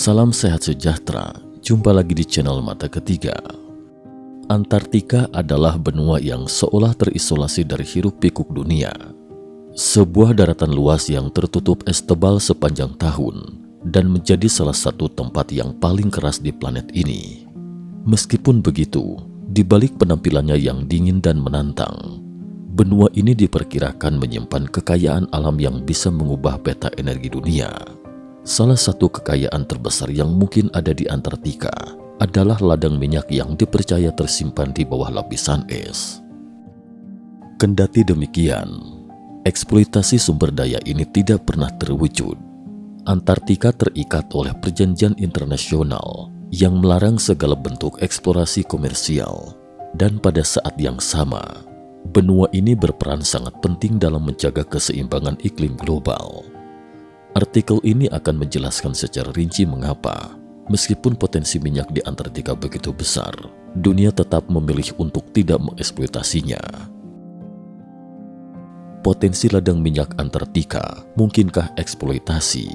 Salam sehat sejahtera, jumpa lagi di channel Mata Ketiga. Antartika adalah benua yang seolah terisolasi dari hiruk-pikuk dunia. Sebuah daratan luas yang tertutup es tebal sepanjang tahun dan menjadi salah satu tempat yang paling keras di planet ini. Meskipun begitu, di balik penampilannya yang dingin dan menantang, benua ini diperkirakan menyimpan kekayaan alam yang bisa mengubah peta energi dunia. Salah satu kekayaan terbesar yang mungkin ada di Antartika adalah ladang minyak yang dipercaya tersimpan di bawah lapisan es. Kendati demikian, eksploitasi sumber daya ini tidak pernah terwujud. Antartika terikat oleh perjanjian internasional yang melarang segala bentuk eksplorasi komersial, dan pada saat yang sama, benua ini berperan sangat penting dalam menjaga keseimbangan iklim global. Artikel ini akan menjelaskan secara rinci mengapa, meskipun potensi minyak di Antartika begitu besar, dunia tetap memilih untuk tidak mengeksploitasinya. Potensi ladang minyak Antartika, mungkinkah eksploitasi?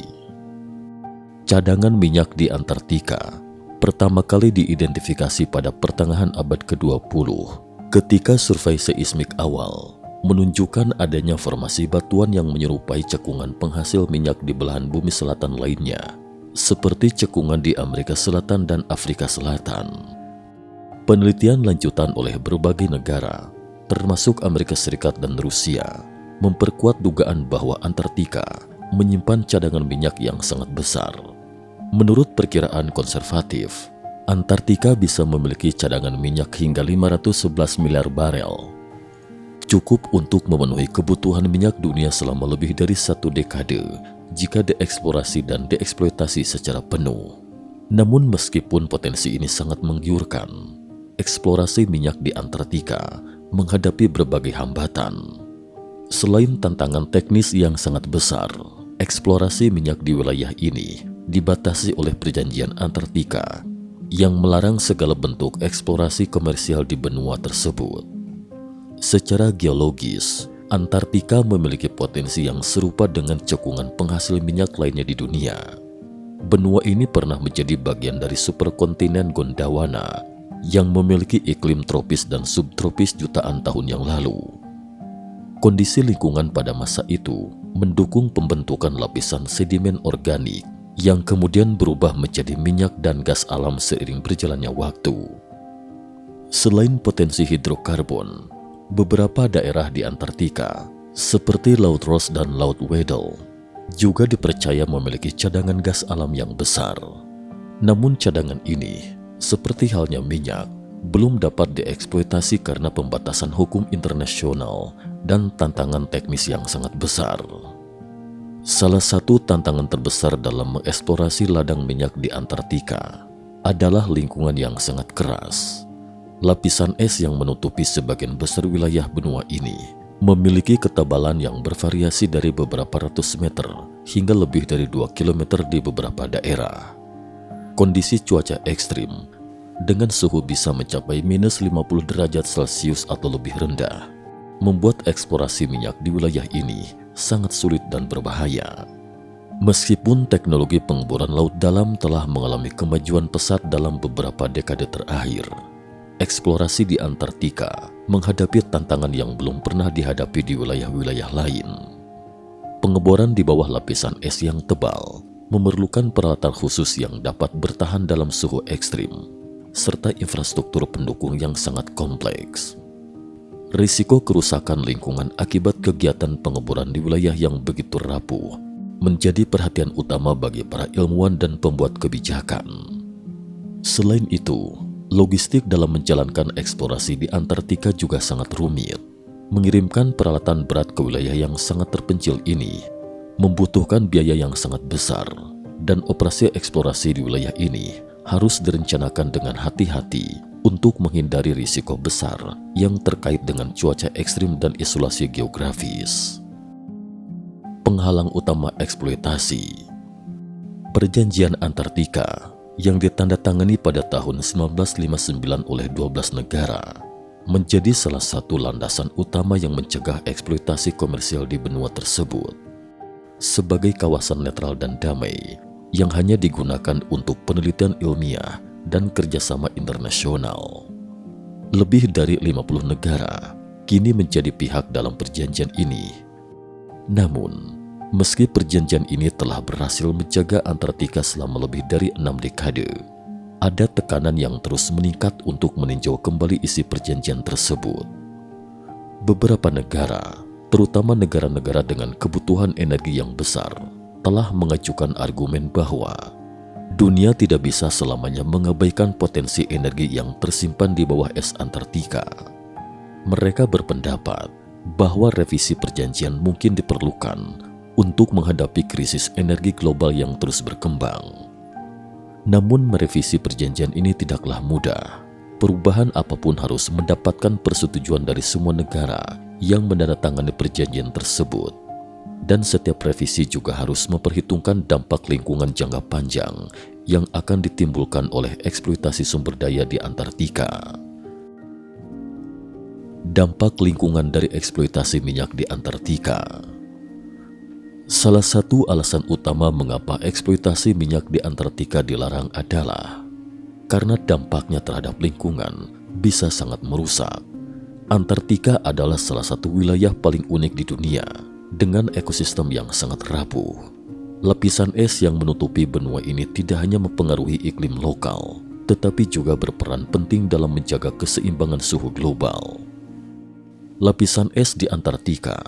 Cadangan minyak di Antartika pertama kali diidentifikasi pada pertengahan abad ke-20 ketika survei seismik awal menunjukkan adanya formasi batuan yang menyerupai cekungan penghasil minyak di belahan bumi selatan lainnya, seperti cekungan di Amerika Selatan dan Afrika Selatan. Penelitian lanjutan oleh berbagai negara, termasuk Amerika Serikat dan Rusia, memperkuat dugaan bahwa Antartika menyimpan cadangan minyak yang sangat besar. Menurut perkiraan konservatif, Antartika bisa memiliki cadangan minyak hingga 511 miliar barel, cukup untuk memenuhi kebutuhan minyak dunia selama lebih dari 1 dekade jika dieksplorasi dan dieksploitasi secara penuh. Namun meskipun potensi ini sangat menggiurkan, eksplorasi minyak di Antartika menghadapi berbagai hambatan. Selain tantangan teknis yang sangat besar, eksplorasi minyak di wilayah ini dibatasi oleh perjanjian Antartika yang melarang segala bentuk eksplorasi komersial di benua tersebut. Secara geologis, Antartika memiliki potensi yang serupa dengan cekungan penghasil minyak lainnya di dunia. Benua ini pernah menjadi bagian dari superkontinen Gondwana yang memiliki iklim tropis dan subtropis jutaan tahun yang lalu. Kondisi lingkungan pada masa itu mendukung pembentukan lapisan sedimen organik yang kemudian berubah menjadi minyak dan gas alam seiring berjalannya waktu. Selain potensi hidrokarbon, beberapa daerah di Antartika, seperti Laut Ross dan Laut Weddell, juga dipercaya memiliki cadangan gas alam yang besar. Namun cadangan ini, seperti halnya minyak, belum dapat dieksploitasi karena pembatasan hukum internasional dan tantangan teknis yang sangat besar. Salah satu tantangan terbesar dalam mengeksplorasi ladang minyak di Antartika adalah lingkungan yang sangat keras. Lapisan es yang menutupi sebagian besar wilayah benua ini memiliki ketebalan yang bervariasi dari beberapa ratus meter hingga lebih dari 2 km di beberapa daerah. Kondisi cuaca ekstrim dengan suhu bisa mencapai minus 50 derajat Celcius atau lebih rendah, membuat eksplorasi minyak di wilayah ini sangat sulit dan berbahaya. Meskipun teknologi pengeboran laut dalam telah mengalami kemajuan pesat dalam beberapa dekade terakhir, eksplorasi di Antartika menghadapi tantangan yang belum pernah dihadapi di wilayah-wilayah lain. Pengeboran di bawah lapisan es yang tebal memerlukan peralatan khusus yang dapat bertahan dalam suhu ekstrim, serta infrastruktur pendukung yang sangat kompleks. Risiko kerusakan lingkungan akibat kegiatan pengeboran di wilayah yang begitu rapuh menjadi perhatian utama bagi para ilmuwan dan pembuat kebijakan. Selain itu, logistik dalam menjalankan eksplorasi di Antartika juga sangat rumit. Mengirimkan peralatan berat ke wilayah yang sangat terpencil ini membutuhkan biaya yang sangat besar, dan operasi eksplorasi di wilayah ini harus direncanakan dengan hati-hati untuk menghindari risiko besar yang terkait dengan cuaca ekstrim dan isolasi geografis. Penghalang utama eksploitasi. Perjanjian Antartika yang ditandatangani pada tahun 1959 oleh 12 negara menjadi salah satu landasan utama yang mencegah eksploitasi komersial di benua tersebut. Sebagai kawasan netral dan damai, yang hanya digunakan untuk penelitian ilmiah dan kerjasama internasional. Lebih dari 50 negara kini menjadi pihak dalam perjanjian ini. Namun, meski perjanjian ini telah berhasil menjaga Antartika selama lebih dari 6 dekade, ada tekanan yang terus meningkat untuk meninjau kembali isi perjanjian tersebut. Beberapa negara, terutama negara-negara dengan kebutuhan energi yang besar, telah mengajukan argumen bahwa dunia tidak bisa selamanya mengabaikan potensi energi yang tersimpan di bawah es Antartika. Mereka berpendapat bahwa revisi perjanjian mungkin diperlukan untuk menghadapi krisis energi global yang terus berkembang. Namun merevisi perjanjian ini tidaklah mudah. Perubahan apapun harus mendapatkan persetujuan dari semua negara yang menandatangani perjanjian tersebut. Dan setiap revisi juga harus memperhitungkan dampak lingkungan jangka panjang yang akan ditimbulkan oleh eksploitasi sumber daya di Antartika. Dampak lingkungan dari eksploitasi minyak di Antartika. Salah satu alasan utama mengapa eksploitasi minyak di Antartika dilarang adalah karena dampaknya terhadap lingkungan bisa sangat merusak. Antartika adalah salah satu wilayah paling unik di dunia dengan ekosistem yang sangat rapuh. Lapisan es yang menutupi benua ini tidak hanya mempengaruhi iklim lokal, tetapi juga berperan penting dalam menjaga keseimbangan suhu global. Lapisan es di Antartika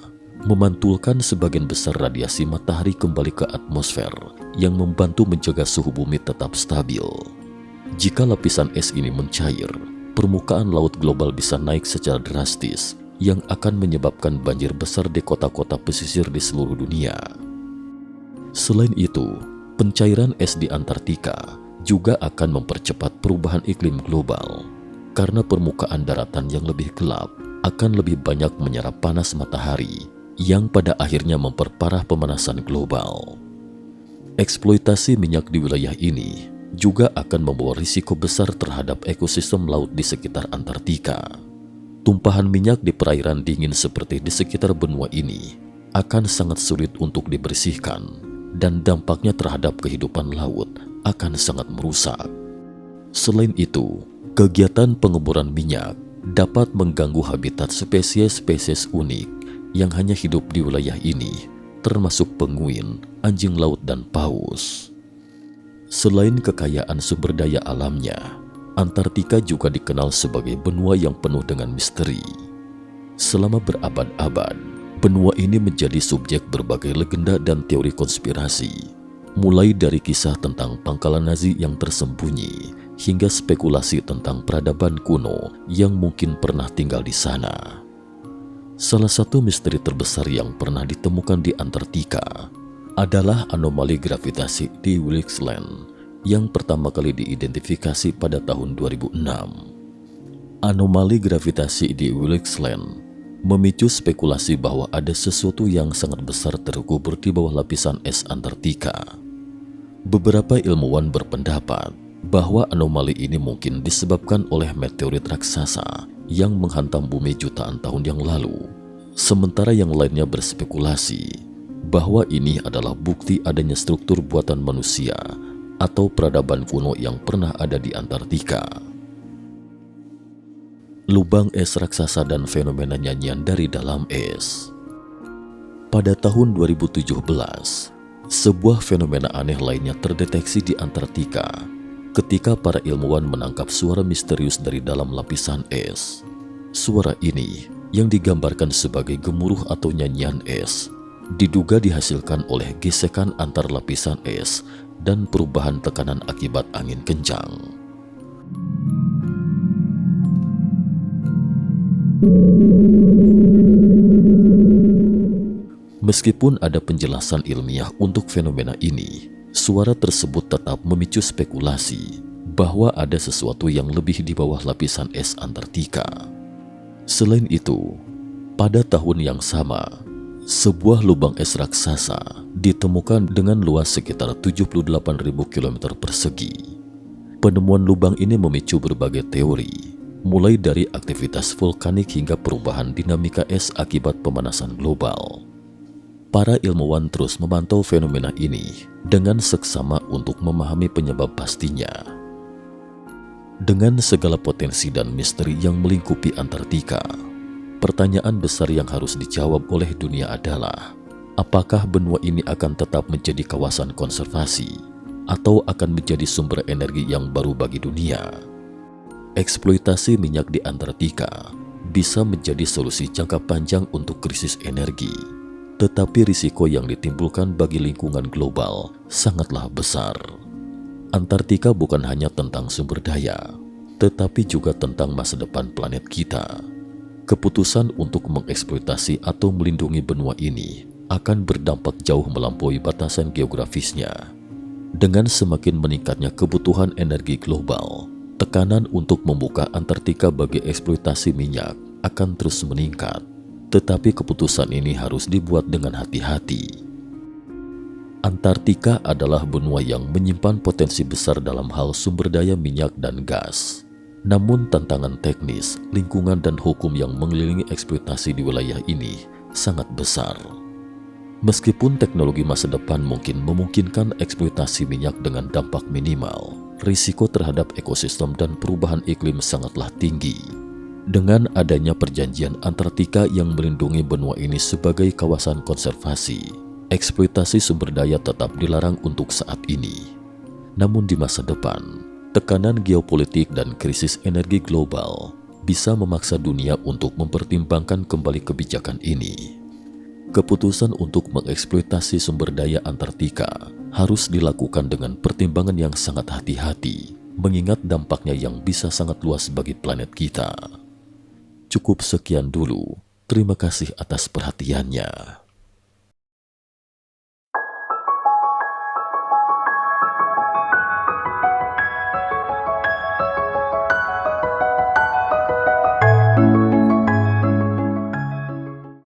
memantulkan sebagian besar radiasi matahari kembali ke atmosfer yang membantu menjaga suhu bumi tetap stabil. Jika lapisan es ini mencair, permukaan laut global bisa naik secara drastis yang akan menyebabkan banjir besar di kota-kota pesisir di seluruh dunia. Selain itu, pencairan es di Antartika juga akan mempercepat perubahan iklim global karena permukaan daratan yang lebih gelap akan lebih banyak menyerap panas matahari yang pada akhirnya memperparah pemanasan global. Eksploitasi minyak di wilayah ini juga akan membawa risiko besar terhadap ekosistem laut di sekitar Antartika. Tumpahan minyak di perairan dingin seperti di sekitar benua ini akan sangat sulit untuk dibersihkan dan dampaknya terhadap kehidupan laut akan sangat merusak. Selain itu, kegiatan pengeboran minyak dapat mengganggu habitat spesies-spesies unik yang hanya hidup di wilayah ini, termasuk penguin, anjing laut, dan paus. Selain kekayaan sumber daya alamnya, Antartika juga dikenal sebagai benua yang penuh dengan misteri. Selama berabad-abad, benua ini menjadi subjek berbagai legenda dan teori konspirasi, mulai dari kisah tentang pangkalan Nazi yang tersembunyi, hingga spekulasi tentang peradaban kuno yang mungkin pernah tinggal di sana. Salah satu misteri terbesar yang pernah ditemukan di Antartika adalah anomali gravitasi di Wilkes Land yang pertama kali diidentifikasi pada tahun 2006. Anomali gravitasi di Wilkes Land memicu spekulasi bahwa ada sesuatu yang sangat besar terkubur di bawah lapisan es Antartika. Beberapa ilmuwan berpendapat bahwa anomali ini mungkin disebabkan oleh meteorit raksasa yang menghantam bumi jutaan tahun yang lalu, sementara yang lainnya berspekulasi bahwa ini adalah bukti adanya struktur buatan manusia atau peradaban kuno yang pernah ada di Antartika. Lubang es raksasa dan fenomena nyanyian dari dalam es. Pada tahun 2017, sebuah fenomena aneh lainnya terdeteksi di Antartika ketika para ilmuwan menangkap suara misterius dari dalam lapisan es. Suara ini, yang digambarkan sebagai gemuruh atau nyanyian es, diduga dihasilkan oleh gesekan antar lapisan es dan perubahan tekanan akibat angin kencang. Meskipun ada penjelasan ilmiah untuk fenomena ini, suara tersebut tetap memicu spekulasi bahwa ada sesuatu yang lebih di bawah lapisan es Antartika. Selain itu, pada tahun yang sama, sebuah lubang es raksasa ditemukan dengan luas sekitar 78.000 km persegi. Penemuan lubang ini memicu berbagai teori, mulai dari aktivitas vulkanik hingga perubahan dinamika es akibat pemanasan global. Para ilmuwan terus memantau fenomena ini dengan seksama untuk memahami penyebab pastinya. Dengan segala potensi dan misteri yang melingkupi Antartika, pertanyaan besar yang harus dijawab oleh dunia adalah, apakah benua ini akan tetap menjadi kawasan konservasi atau akan menjadi sumber energi yang baru bagi dunia? Eksploitasi minyak di Antartika bisa menjadi solusi jangka panjang untuk krisis energi, tetapi risiko yang ditimbulkan bagi lingkungan global sangatlah besar. Antartika bukan hanya tentang sumber daya, tetapi juga tentang masa depan planet kita. Keputusan untuk mengeksploitasi atau melindungi benua ini akan berdampak jauh melampaui batasan geografisnya. Dengan semakin meningkatnya kebutuhan energi global, tekanan untuk membuka Antartika bagi eksploitasi minyak akan terus meningkat. Tetapi keputusan ini harus dibuat dengan hati-hati. Antartika adalah benua yang menyimpan potensi besar dalam hal sumber daya minyak dan gas. Namun tantangan teknis, lingkungan dan hukum yang mengelilingi eksploitasi di wilayah ini sangat besar. Meskipun teknologi masa depan mungkin memungkinkan eksploitasi minyak dengan dampak minimal, risiko terhadap ekosistem dan perubahan iklim sangatlah tinggi. Dengan adanya perjanjian Antartika yang melindungi benua ini sebagai kawasan konservasi, eksploitasi sumber daya tetap dilarang untuk saat ini. Namun di masa depan, tekanan geopolitik dan krisis energi global bisa memaksa dunia untuk mempertimbangkan kembali kebijakan ini. Keputusan untuk mengeksploitasi sumber daya Antartika harus dilakukan dengan pertimbangan yang sangat hati-hati, mengingat dampaknya yang bisa sangat luas bagi planet kita. Cukup sekian dulu. Terima kasih atas perhatiannya.